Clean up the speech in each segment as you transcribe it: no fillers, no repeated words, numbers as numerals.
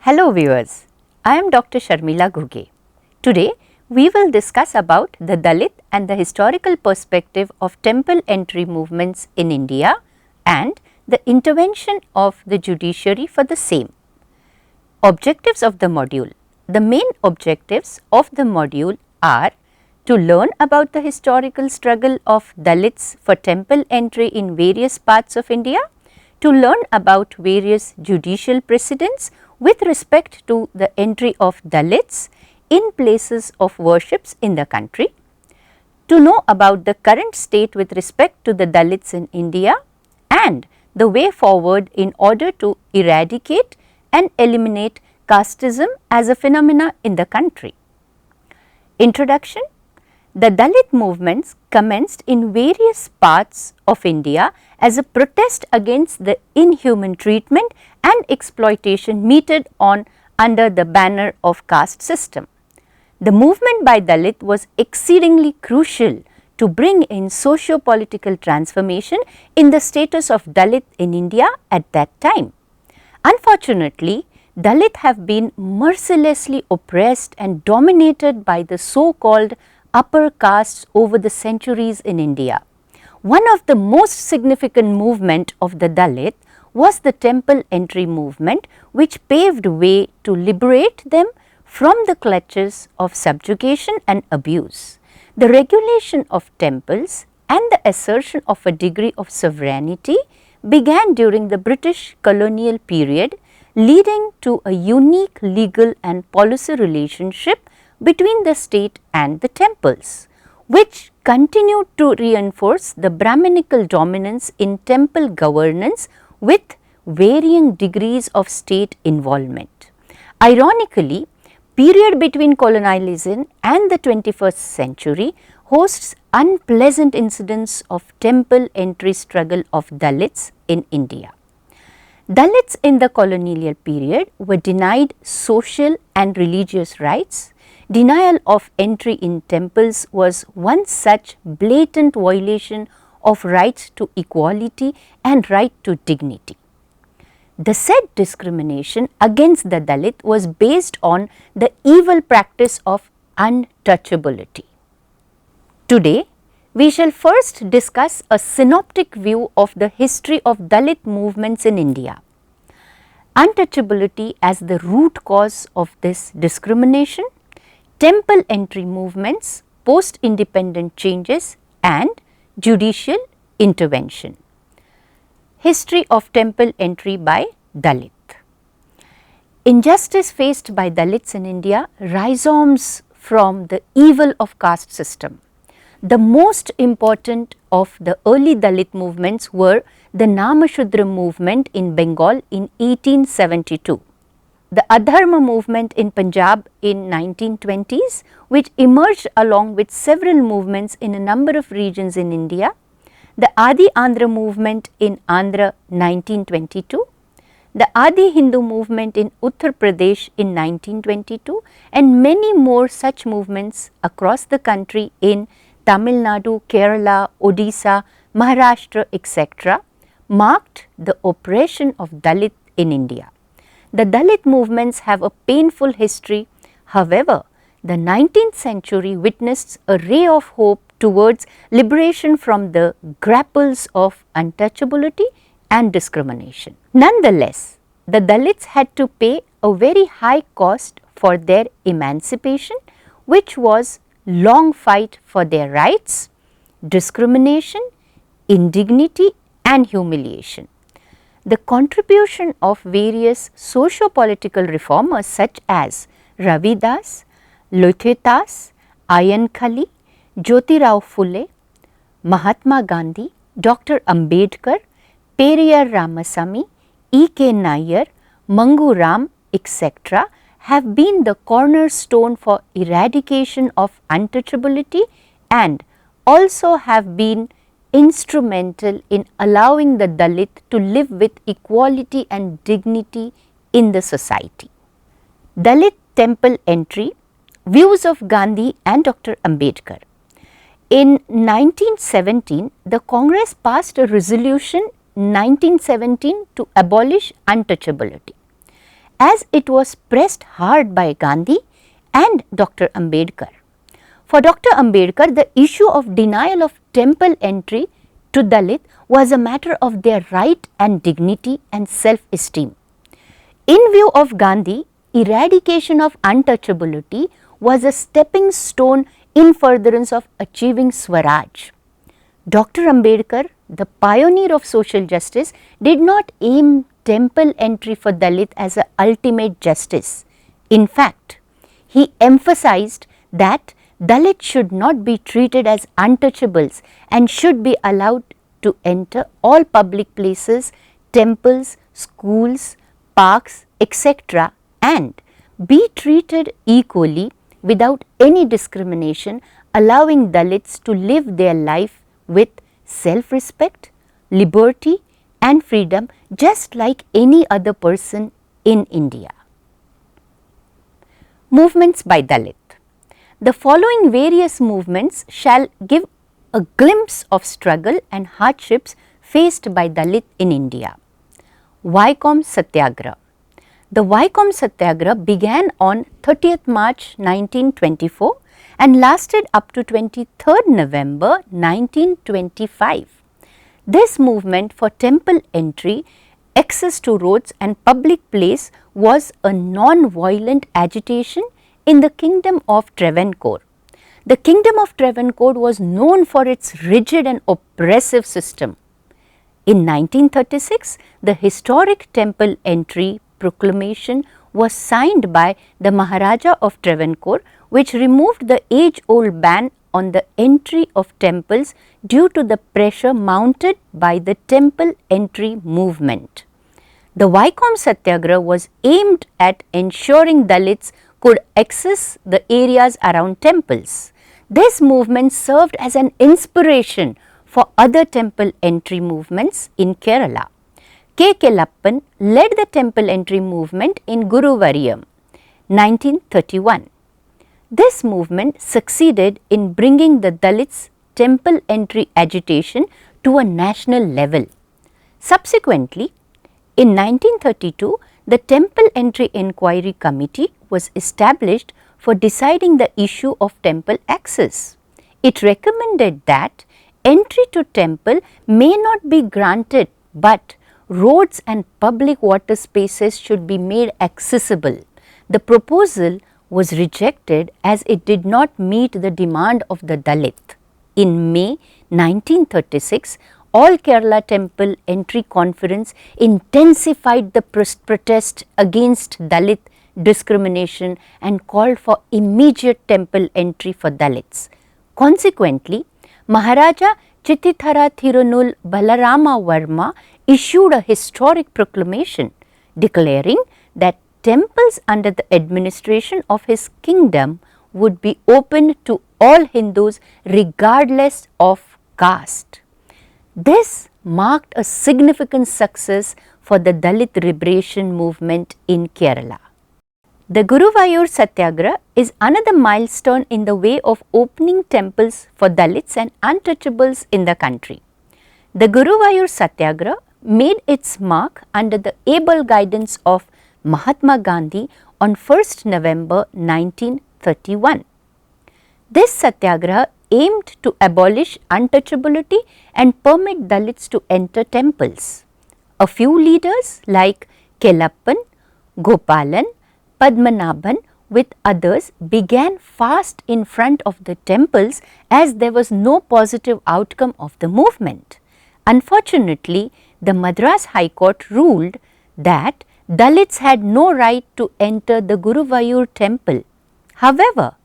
Hello viewers, I am Dr. Sharmila Ghugge. Today we will discuss about the Dalit and the historical perspective of temple entry movements in India and the intervention of the judiciary for the same. Objectives of the module. The main objectives of the module are to learn about the historical struggle of Dalits for temple entry in various parts of India, to learn about various judicial precedents with respect to the entry of Dalits in places of worships in the country, to know about the current state with respect to the Dalits in India and the way forward in order to eradicate and eliminate casteism as a phenomena in the country. Introduction. The Dalit movements commenced in various parts of India as a protest against the inhuman treatment and exploitation meted on under the banner of caste system. The movement by Dalit was exceedingly crucial to bring in socio-political transformation in the status of Dalit in India at that time. Unfortunately, Dalit have been mercilessly oppressed and dominated by the so-called upper castes over the centuries in India. One of the most significant movement of the Dalit was the temple entry movement, which paved way to liberate them from the clutches of subjugation and abuse. The regulation of temples and the assertion of a degree of sovereignty began during the British colonial period, leading to a unique legal and policy relationship between the state and the temples, which continued to reinforce the Brahminical dominance in temple governance with varying degrees of state involvement. Ironically, period between colonialism and the 21st century hosts unpleasant incidents of temple entry struggle of Dalits in India. Dalits in the colonial period were denied social and religious rights. Denial of entry in temples was one such blatant violation of rights to equality and right to dignity. The said discrimination against the Dalit was based on the evil practice of untouchability. Today, we shall first discuss a synoptic view of the history of Dalit movements in India. Untouchability as the root cause of this discrimination, temple entry movements, post-independent changes and judicial intervention. History of temple entry by Dalit. Injustice faced by Dalits in India rhizomes from the evil of caste system. The most important of the early Dalit movements were the Namashudra movement in Bengal in 1872. The Adharma movement in Punjab in 1920s, which emerged along with several movements in a number of regions in India, the Adi Andhra movement in Andhra 1922, the Adi Hindu movement in Uttar Pradesh in 1922 and many more such movements across the country in Tamil Nadu, Kerala, Odisha, Maharashtra, etc. marked the oppression of Dalit in India. The Dalit movements have a painful history. However, the 19th century witnessed a ray of hope towards liberation from the grapples of untouchability and discrimination. Nonetheless, the Dalits had to pay a very high cost for their emancipation, which was long fight for their rights, discrimination, indignity and humiliation. The contribution of various socio-political reformers such as Ravidas, Lohitas, Ayankhali, Jyotirao Phule, Mahatma Gandhi, Dr. Ambedkar, Periyar Ramasamy, E.K. Nair, Mangu Ram, etc. have been the cornerstone for eradication of untouchability and also have been instrumental in allowing the Dalit to live with equality and dignity in the society. Dalit temple entry, views of Gandhi and Dr. Ambedkar. In 1917, the Congress passed a resolution 1917 to abolish untouchability. as it was pressed hard by Gandhi and Dr. Ambedkar. For Dr. Ambedkar, the issue of denial of temple entry to Dalit was a matter of their right and dignity and self-esteem. In view of Gandhi, eradication of untouchability was a stepping stone in furtherance of achieving Swaraj. Dr. Ambedkar, the pioneer of social justice, did not aim temple entry for Dalit as an ultimate justice. In fact, he emphasized that Dalits should not be treated as untouchables and should be allowed to enter all public places, temples, schools, parks, etc. and be treated equally without any discrimination, allowing Dalits to live their life with self-respect, liberty and freedom just like any other person in India. Movements by Dalit. The following various movements shall give a glimpse of struggle and hardships faced by Dalit in India. Vaikom Satyagraha. The Vaikom Satyagraha began on 30th March 1924 and lasted up to 23rd November 1925. This movement for temple entry, access to roads and public place was a non-violent agitation in the kingdom of Travancore. The kingdom of Travancore was known for its rigid and oppressive system. In 1936, the historic temple entry proclamation was signed by the Maharaja of Travancore, which removed the age-old ban on the entry of temples due to the pressure mounted by the temple entry movement. The Vaikom Satyagraha was aimed at ensuring Dalits could access the areas around temples. This movement served as an inspiration for other temple entry movements in Kerala. K. Kelappan led the temple entry movement in Guruvariyam, 1931. This movement succeeded in bringing the Dalits temple entry agitation to a national level. Subsequently, in 1932, the Temple Entry Inquiry Committee was established for deciding the issue of temple access. It recommended that entry to temple may not be granted, but roads and public water spaces should be made accessible. The proposal was rejected as it did not meet the demand of the Dalit. In May 1936, All Kerala Temple Entry Conference intensified the protest against Dalit discrimination and called for immediate temple entry for Dalits. Consequently, Maharaja Chittithara Thirunul Balarama Varma issued a historic proclamation declaring that temples under the administration of his kingdom would be open to all Hindus regardless of caste. This marked a significant success for the Dalit liberation movement in Kerala. The Guruvayur Satyagraha is another milestone in the way of opening temples for Dalits and untouchables in the country. The Guruvayur Satyagraha made its mark under the able guidance of Mahatma Gandhi on 1st November 1931. This Satyagraha aimed to abolish untouchability and permit Dalits to enter temples. A few leaders like Kelappan, Gopalan, Padmanabhan with others began fast in front of the temples as there was no positive outcome of the movement. Unfortunately, the Madras High Court ruled that Dalits had no right to enter the Guruvayur temple. However,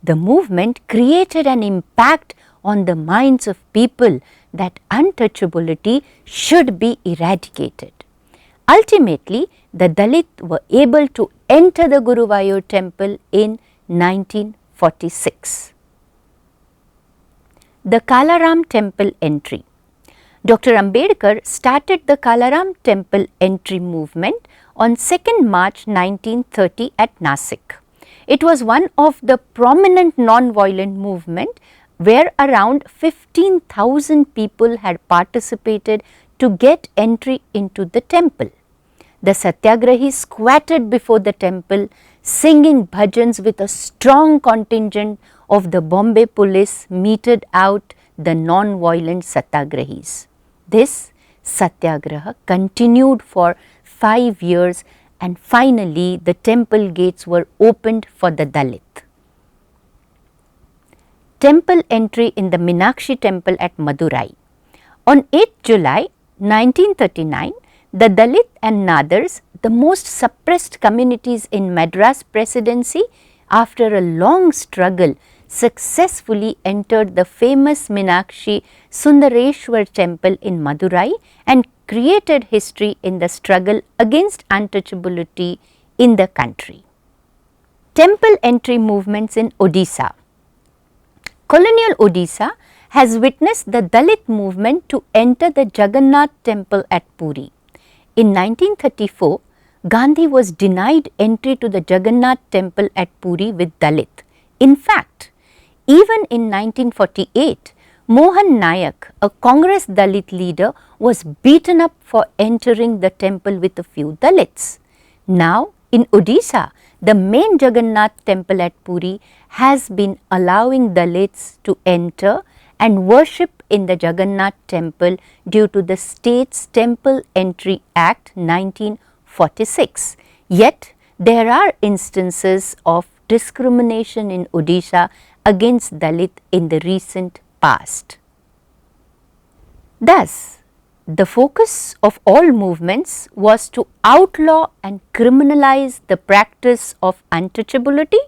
the movement created an impact on the minds of people that untouchability should be eradicated. Ultimately, the Dalit were able to enter the Guruvayur temple in 1946. The Kalaram temple entry. Dr. Ambedkar started the Kalaram temple entry movement on 2nd March 1930 at Nasik. It was one of the prominent non-violent movement where around 15,000 people had participated to get entry into the temple. The Satyagrahis squatted before the temple, singing bhajans with a strong contingent of the Bombay police meted out the non-violent Satyagrahis. This Satyagraha continued for 5 years, and finally the temple gates were opened for the Dalit. Temple entry in the Meenakshi temple at Madurai. On 8 July 1939, the Dalit and Nadars, the most suppressed communities in Madras Presidency, after a long struggle, successfully entered the famous Meenakshi Sundareshwar temple in Madurai and created history in the struggle against untouchability in the country. Temple entry movements in Odisha. Colonial Odisha has witnessed the Dalit movement to enter the Jagannath temple at Puri. In 1934, Gandhi was denied entry to the Jagannath temple at Puri with Dalit. In fact, even in 1948, Mohan Nayak, a Congress Dalit leader, was beaten up for entering the temple with a few Dalits. Now, in Odisha, the main Jagannath temple at Puri has been allowing Dalits to enter and worship in the Jagannath temple due to the state's Temple Entry Act 1946. Yet, there are instances of discrimination in Odisha against Dalit in the recent past. Thus, the focus of all movements was to outlaw and criminalize the practice of untouchability,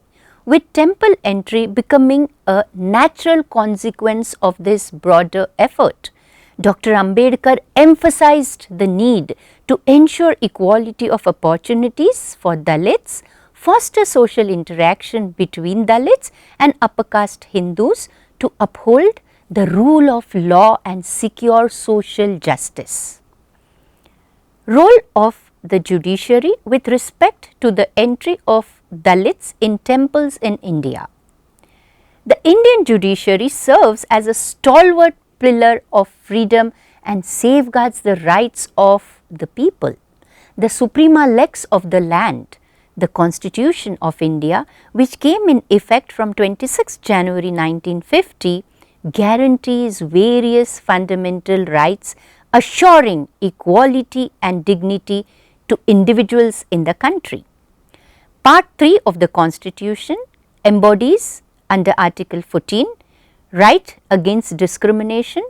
with temple entry becoming a natural consequence of this broader effort. Dr. Ambedkar emphasized the need to ensure equality of opportunities for Dalits, foster social interaction between Dalits and upper caste Hindus, to uphold the rule of law and secure social justice. Role of the judiciary with respect to the entry of Dalits in temples in India. The Indian judiciary serves as a stalwart pillar of freedom and safeguards the rights of the people. The Suprema Lex of the land, the Constitution of India, which came in effect from 26 January 1950, guarantees various fundamental rights, assuring equality and dignity to individuals in the country. Part 3 of the Constitution embodies under Article 14 right against discrimination,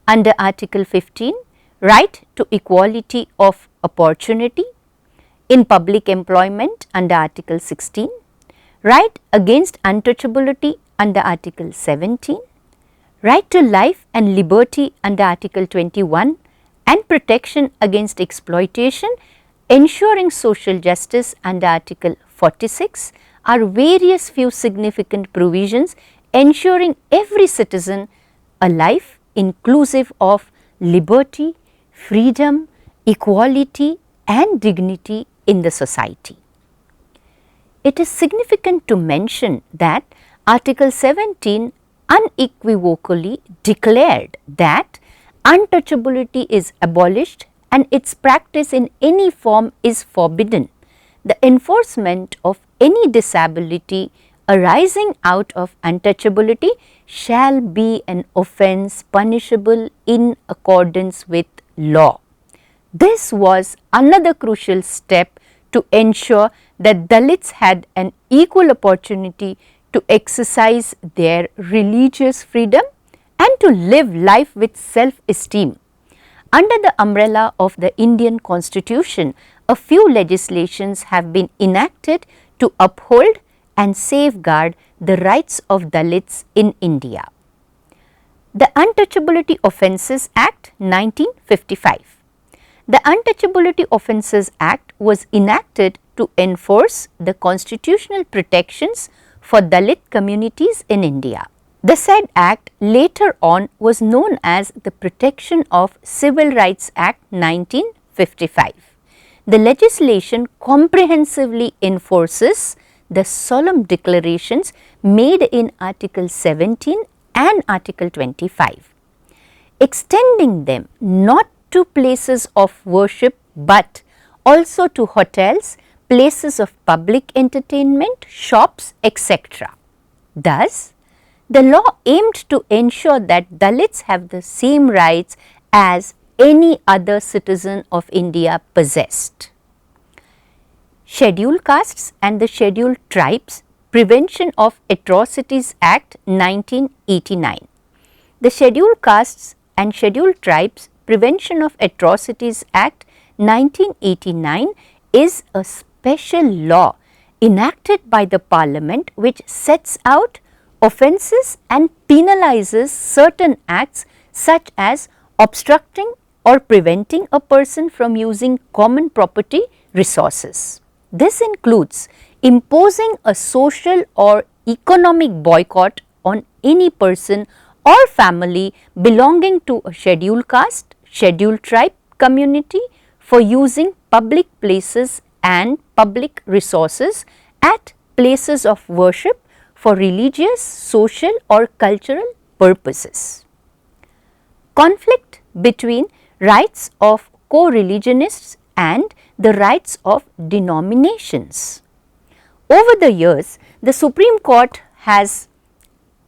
under Article 15 right to equality of opportunity in public employment under Article 16, right against untouchability under Article 17, right to life and liberty under Article 21, and protection against exploitation, ensuring social justice under Article 46 are various few significant provisions ensuring every citizen a life inclusive of liberty, freedom, equality and dignity in the society. It is significant to mention that Article 17 unequivocally declared that untouchability is abolished and its practice in any form is forbidden. The enforcement of any disability arising out of untouchability shall be an offence punishable in accordance with law. This was another crucial step to ensure that Dalits had an equal opportunity to exercise their religious freedom and to live life with self-esteem. Under the umbrella of the Indian Constitution, a few legislations have been enacted to uphold and safeguard the rights of Dalits in India. The Untouchability Offences Act 1955. The Untouchability Offences Act was enacted to enforce the constitutional protections for Dalit communities in India. The said act later on was known as the Protection of Civil Rights Act 1955. The legislation comprehensively enforces the solemn declarations made in Article 17 and Article 25, extending them not to places of worship but also to hotels, places of public entertainment, shops, etc. Thus, the law aimed to ensure that Dalits have the same rights as any other citizen of India possessed. Scheduled Castes and the Scheduled Tribes Prevention of Atrocities Act 1989. The Scheduled Castes and Scheduled Tribes Prevention of Atrocities Act 1989 is a special law enacted by the Parliament which sets out offences and penalizes certain acts such as obstructing or preventing a person from using common property resources. This includes imposing a social or economic boycott on any person or family belonging to a scheduled caste, scheduled tribe community for using public places and public resources at places of worship for religious, social or cultural purposes. Conflict between rights of co-religionists and the rights of denominations. Over the years, the Supreme Court has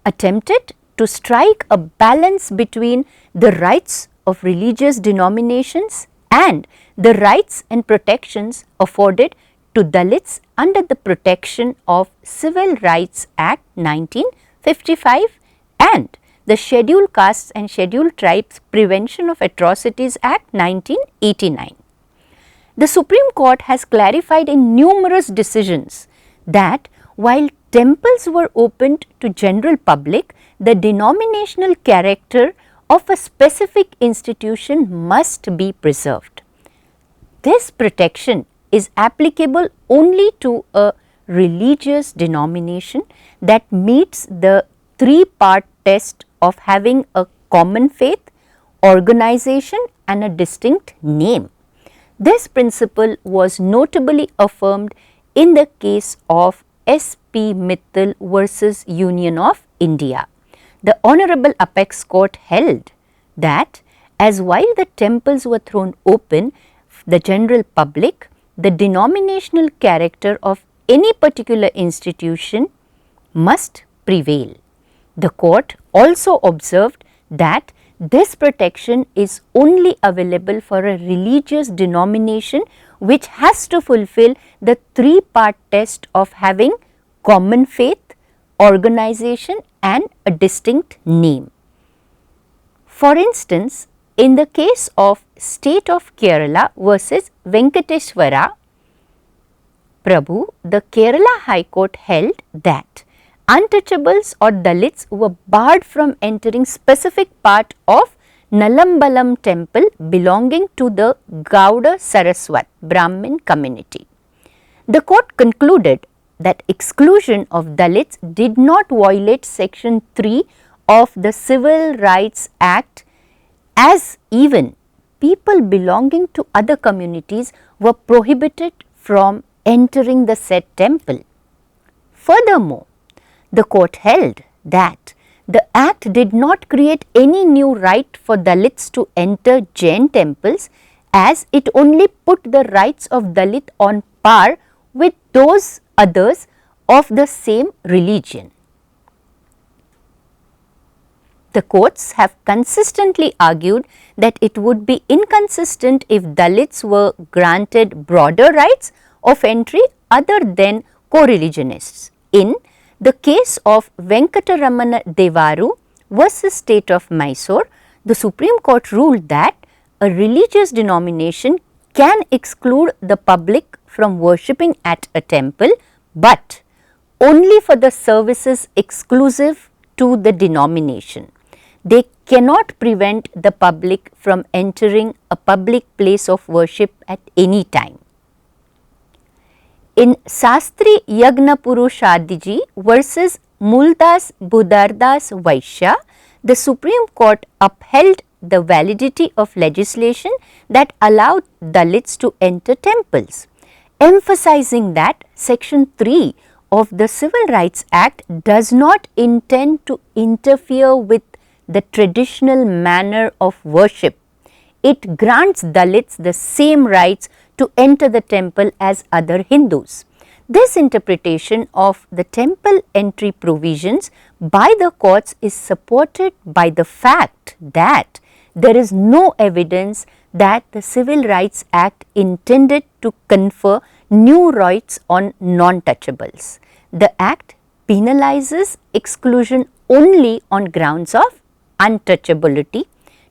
attempted to strike a balance between the rights of religious denominations and the rights and protections afforded to Dalits under the protection of Civil Rights Act 1955 and the Scheduled Castes and Scheduled Tribes Prevention of Atrocities Act 1989. The Supreme Court has clarified in numerous decisions that while temples were opened to general public, the denominational character of a specific institution must be preserved. This protection is applicable only to a religious denomination that meets the three-part test of having a common faith, organization and a distinct name. This principle was notably affirmed in the case of S.P. Mittal versus Union of India. The Honorable Apex Court held that as while the temples were thrown open, the general public, the denominational character of any particular institution must prevail. The court also observed that this protection is only available for a religious denomination which has to fulfill the three-part test of having common faith, organization and a distinct name. For instance, in the case of State of Kerala versus Venkateswara Prabhu, the Kerala High Court held that untouchables or Dalits were barred from entering specific part of Nalambalam temple belonging to the Gauda Saraswat Brahmin community. The court concluded that exclusion of Dalits did not violate section 3 of the Civil Rights Act, as even people belonging to other communities were prohibited from entering the said temple. Furthermore, the court held that the act did not create any new right for Dalits to enter Jain temples, as it only put the rights of Dalit on par with those others of the same religion. The courts have consistently argued that it would be inconsistent if Dalits were granted broader rights of entry other than co-religionists. In the case of Venkataramana Devaru versus State of Mysore, the Supreme Court ruled that a religious denomination can exclude the public from worshipping at a temple, but only for the services exclusive to the denomination. They cannot prevent the public from entering a public place of worship at any time. In Sastri Yagnapurushadiji versus Muldas Budardas Vaishya, the Supreme Court upheld the validity of legislation that allowed Dalits to enter temples, emphasizing that section 3 of the Civil Rights Act does not intend to interfere with the traditional manner of worship it grants Dalits the same rights to enter the temple as other Hindus. This interpretation of the temple entry provisions by the courts is supported by the fact that there is no evidence that the Civil Rights Act intended to confer new rights on non-touchables. The Act penalizes exclusion only on grounds of untouchability,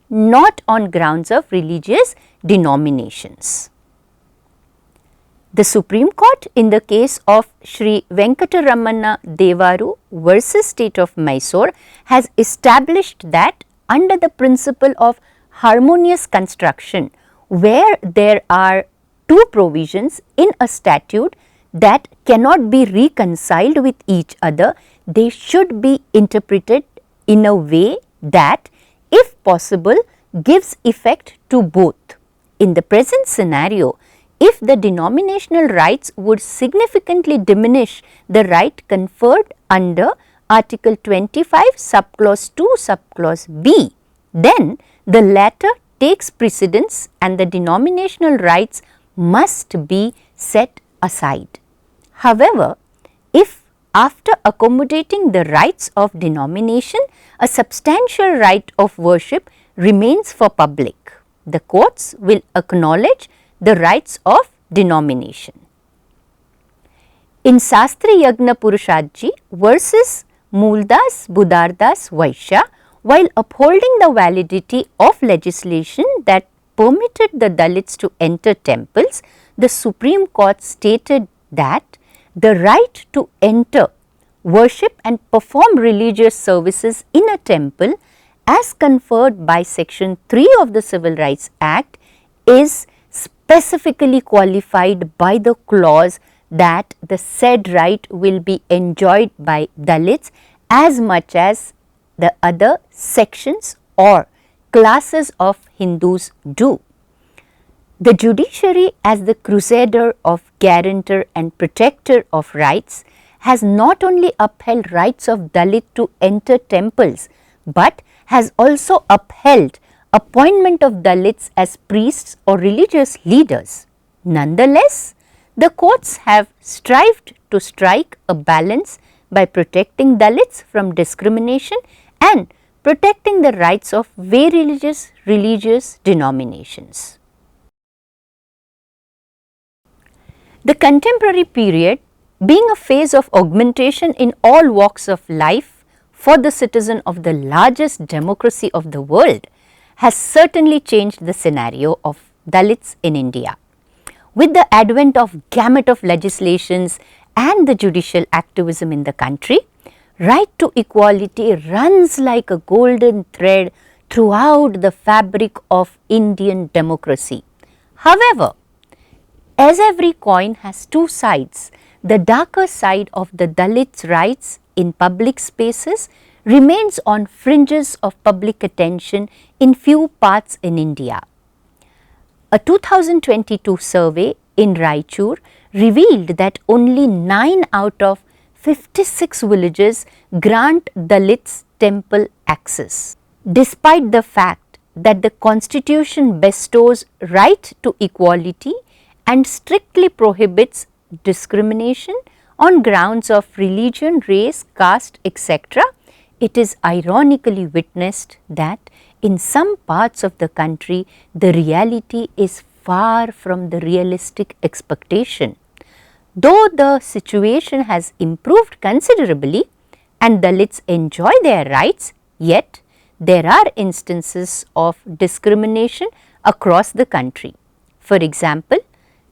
not on grounds of religious denominations. The Supreme Court in the case of Sri Venkataramana Devaru versus State of Mysore has established that under the principle of harmonious construction, where there are two provisions in a statute that cannot be reconciled with each other, they should be interpreted in a way that, if possible, gives effect to both. In the present scenario, if the denominational rights would significantly diminish the right conferred under Article 25 subclause 2 subclause B, then the latter takes precedence and the denominational rights must be set aside. However, if after accommodating the rights of denomination, a substantial right of worship remains for public, the courts will acknowledge the rights of denomination. In Sastri Yagna Purushadji versus Mooldas Budardas Vaishya, while upholding the validity of legislation that permitted the Dalits to enter temples, the Supreme Court stated that the right to enter, worship and perform religious services in a temple as conferred by Section 3 of the Civil Rights Act is specifically qualified by the clause that the said right will be enjoyed by Dalits as much as the other sections or classes of Hindus do. The judiciary, as the crusader of guarantor and protector of rights, has not only upheld rights of Dalit to enter temples, but has also upheld appointment of Dalits as priests or religious leaders. Nonetheless, the courts have strived to strike a balance by protecting Dalits from discrimination and protecting the rights of various religious denominations. The contemporary period, being a phase of augmentation in all walks of life for the citizen of the largest democracy of the world, has certainly changed the scenario of Dalits in India. With the advent of gamut of legislations and the judicial activism in the country, right to equality runs like a golden thread throughout the fabric of Indian democracy. However, as every coin has two sides, the darker side of the Dalits' rights in public spaces remains on fringes of public attention in few parts in India. A 2022 survey in Raichur revealed that only 9 out of 56 villages grant Dalits temple access, despite the fact that the constitution bestows right to equality and strictly prohibits discrimination on grounds of religion, race, caste, etc. It is ironically witnessed that in some parts of the country, the reality is far from the realistic expectation. Though the situation has improved considerably and Dalits enjoy their rights, yet there are instances of discrimination across the country. For example,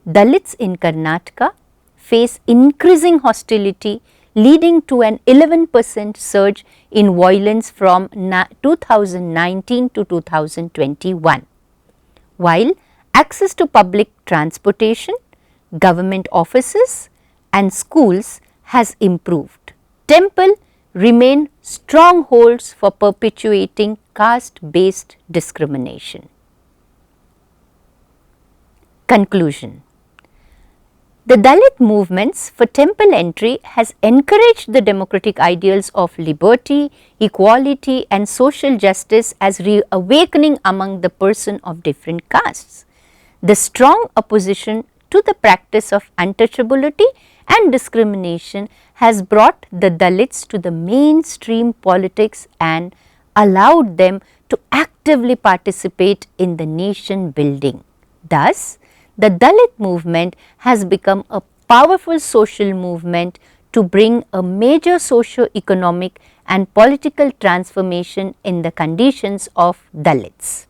Dalits in Karnataka face increasing hostility, leading to an 11% surge in violence from 2019 to 2021. While access to public transportation, government offices and schools has improved, temple remain strongholds for perpetuating caste-based discrimination. Conclusion: The Dalit movements for temple entry has encouraged the democratic ideals of liberty, equality and social justice as reawakening among the person of different castes. The strong opposition to the practice of untouchability and discrimination has brought the Dalits to the mainstream politics and allowed them to actively participate in the nation building. Thus, the Dalit movement has become a powerful social movement to bring a major socio-economic and political transformation in the conditions of Dalits.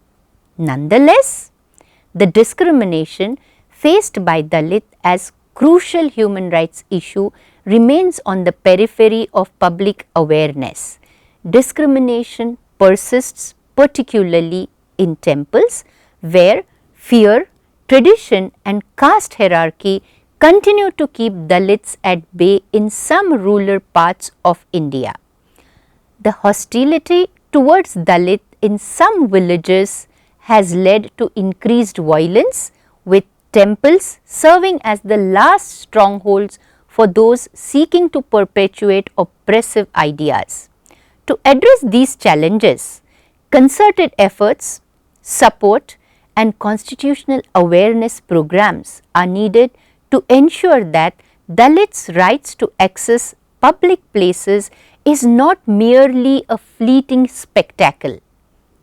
Nonetheless, the discrimination faced by Dalit as crucial human rights issue remains on the periphery of public awareness. Discrimination persists particularly in temples where fear, tradition and caste hierarchy continue to keep Dalits at bay in some rural parts of India. The hostility towards Dalit in some villages has led to increased violence, with temples serving as the last strongholds for those seeking to perpetuate oppressive ideas. To address these challenges, concerted efforts, support and constitutional awareness programs are needed to ensure that Dalits' rights to access public places is not merely a fleeting spectacle.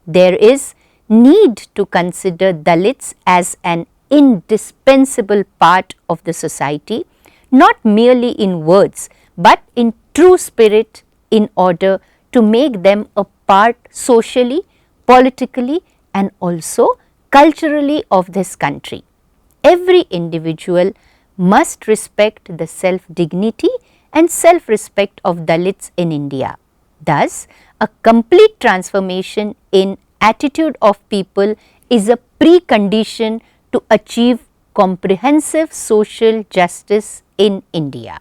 There is need to consider Dalits as an indispensable part of the society, not merely in words but in true spirit, in order to make them a part socially, politically and also culturally of this country. Every individual must respect the self-dignity and self-respect of Dalits in India. Thus, a complete transformation in attitude of people is a precondition to achieve comprehensive social justice in India.